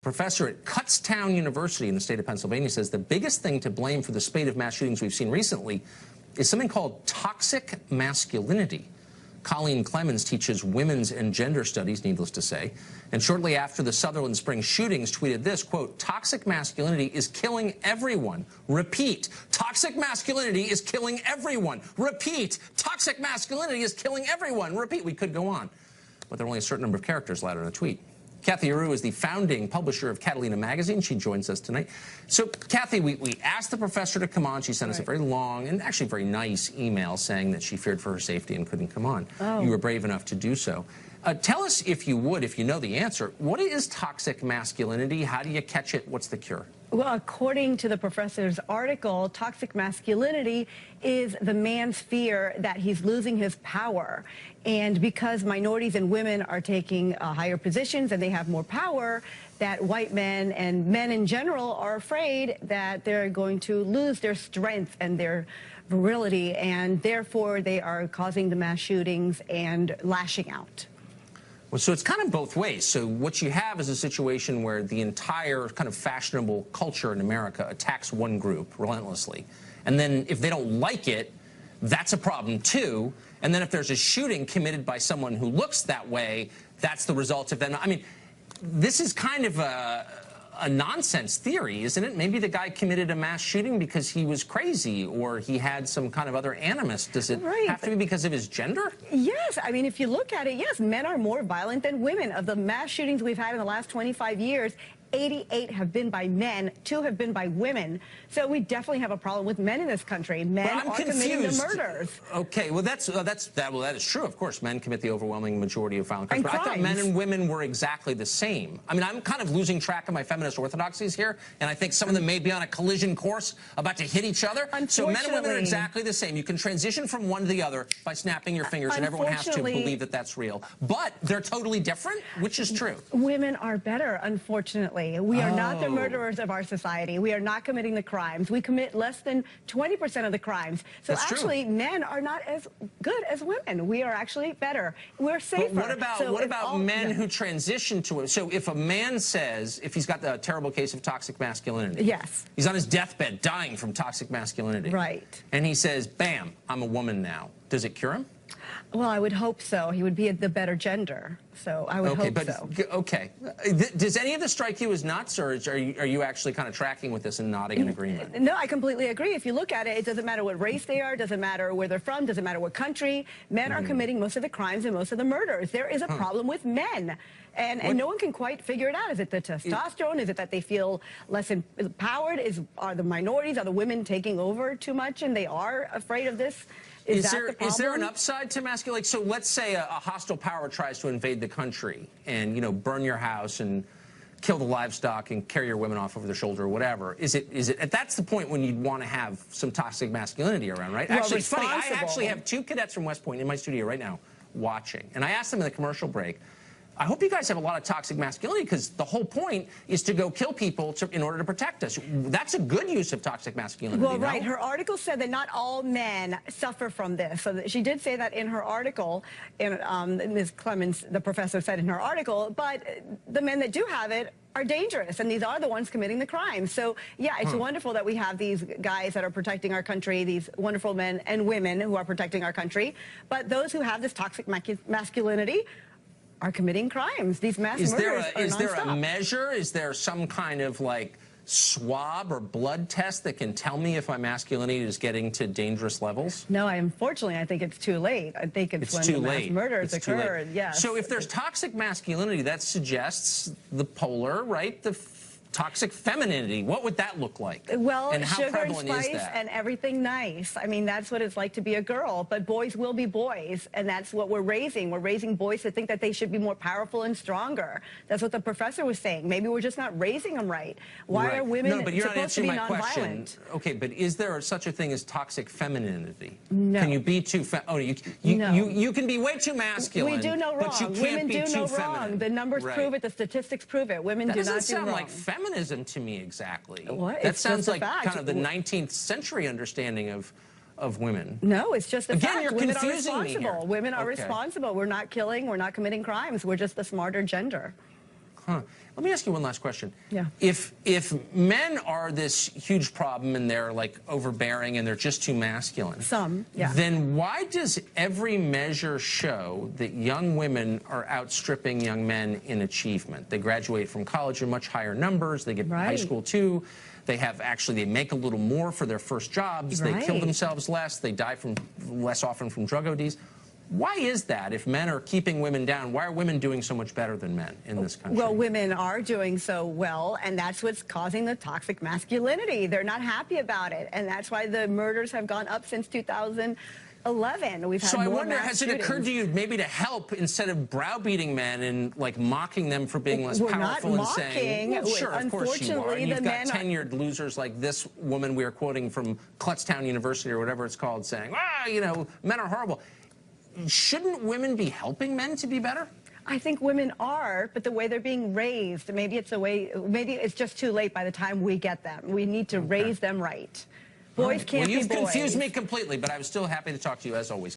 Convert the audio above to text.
Professor at Kutztown University in the state of Pennsylvania says the biggest thing to blame for the spate of mass shootings we've seen recently is something called toxic masculinity. Colleen Clemens teaches women's and gender studies, needless to say, and shortly after the Sutherland Springs shootings tweeted this, quote, "Toxic masculinity is killing everyone. Repeat, toxic masculinity is killing everyone. Repeat, toxic masculinity is killing everyone. Repeat." We could go on, but there are only a certain number of characters allowed in a tweet. Kathy Aru is the founding publisher of Catalina magazine. She joins us tonight. So, Kathy, we asked the professor to come on. She sent us a very long and actually very nice email saying that she feared for her safety and couldn't come on. You were brave enough to do so. Tell us, if you would, if you know the answer, what is toxic masculinity? How do you catch it? What's the cure? Well, according to the professor's article, toxic masculinity is the man's fear that he's losing his power. And because minorities and women are taking higher positions and they have more power, that white men and men in general are afraid that they're going to lose their strength and their virility, and therefore they are causing the mass shootings and lashing out. Well, so it's kind of both ways. So what you have is a situation where the entire kind of fashionable culture in America attacks one group relentlessly. And then if they don't like it, that's a problem too. And then if there's a shooting committed by someone who looks that way, that's the result of them. I mean, this is kind of a nonsense theory, isn't it? Maybe the guy committed a mass shooting because he was crazy or he had some kind of other animus. Does it have to be because of his gender? Yes. I mean, if you look at it, yes, men are more violent than women. Of the mass shootings we've had in the last 25 years, 88 have been by men, 2 have been by women. So we definitely have a problem with men in this country. Men are committing the murders. Okay, well that is true. Of course, men commit the overwhelming majority of violent crimes. But I thought men and women were exactly the same. I mean, I'm kind of losing track of my feminist orthodoxies here, and I think some of them may be on a collision course about to hit each other. So men and women are exactly the same. You can transition from one to the other by snapping your fingers, and everyone has to believe that that's real. But they're totally different, which is true. Women are better, unfortunately. We are not the murderers of our society. We are not committing the crimes. We commit less than 20% of the crimes. So actually, men are not as good as women. We are actually better. We're safer. But what about men who transition to it? So if a man says, if he's got the terrible case of toxic masculinity. Yes. He's on his deathbed dying from toxic masculinity. Right. And he says, bam, I'm a woman now. Does it cure him? Well, I would hope so. He would be the better gender. So I would hope so. Okay. Does any of this strike you as nuts, or are you actually kind of tracking with this and nodding in agreement? No, I completely agree. If you look at it, it doesn't matter what race they are, doesn't matter where they're from, doesn't matter what country. Men are committing most of the crimes and most of the murders. There is a problem with men. And no one can quite figure it out. Is it the testosterone? Is it that they feel less empowered? Are the minorities, are the women taking over too much and they are afraid of this? Is there an upside to masculinity? Like, so let's say a hostile power tries to invade the country and, you know, burn your house and kill the livestock and carry your women off over their shoulder or whatever. That's the point when you'd want to have some toxic masculinity around, right? Actually, it's funny. I actually have 2 cadets from West Point in my studio right now watching. And I asked them in the commercial break, I hope you guys have a lot of toxic masculinity, because the whole point is to go kill people in order to protect us. That's a good use of toxic masculinity. Well, right. Her article said that not all men suffer from this. So she did say that in her article, and Ms. Clemens, the professor, said in her article, but the men that do have it are dangerous, and these are the ones committing the crimes. So, yeah, it's wonderful that we have these guys that are protecting our country, these wonderful men and women who are protecting our country. But those who have this toxic masculinity are committing crimes. These mass murders are nonstop. Is there a measure? Is there some kind of like swab or blood test that can tell me if my masculinity is getting to dangerous levels? No, unfortunately, I think it's too late. I think it's when the mass murders occurred. Yes. So if there's toxic masculinity, that suggests the polar, right? The toxic femininity. What would that look like? Well, and how sugar and prevalent spice is that? and everything nice. I mean, that's what it's like to be a girl. But boys will be boys, and that's what we're raising. We're raising boys to think that they should be more powerful and stronger. That's what the professor was saying. Maybe we're just not raising them right. Why are women supposed to be nonviolent? Okay, but is there such a thing as toxic femininity? No. Can you be too you can be way too masculine. We do no wrong. But you can't Women be do too no feminine. wrong. The numbers prove it. The statistics prove it. Women do not do wrong. That doesn't sound like feminism to me exactly. What? That sounds like kind of the 19th century understanding of women. No, it's just the fact. You're women confusing are me responsible. here. Women are responsible. We're not killing. We're not committing crimes. We're just the smarter gender. Let me ask you one last question. Yeah. If men are this huge problem and they're like overbearing and they're just too masculine, then why does every measure show that young women are outstripping young men in achievement? They graduate from college in much higher numbers. They get high school too. They make a little more for their first jobs. They kill themselves less. They die less often from drug ODs. Why is that? If men are keeping women down, why are women doing so much better than men in this country? Well, women are doing so well, and that's what's causing the toxic masculinity. They're not happy about it, and that's why the murders have gone up since 2011. We've had so I more wonder, mass has shootings. it occurred to you maybe to help instead of browbeating men and like mocking them for being less powerful and saying, well, sure, of course you are. And you've got tenured losers like this woman we are quoting from Kutztown University or whatever it's called saying, you know, men are horrible. Shouldn't women be helping men to be better? I think women are, but the way they're being raised, maybe it's just too late by the time we get them. We need to raise them right. Boys can't be boys. You've confused me completely, but I was still happy to talk to you as always.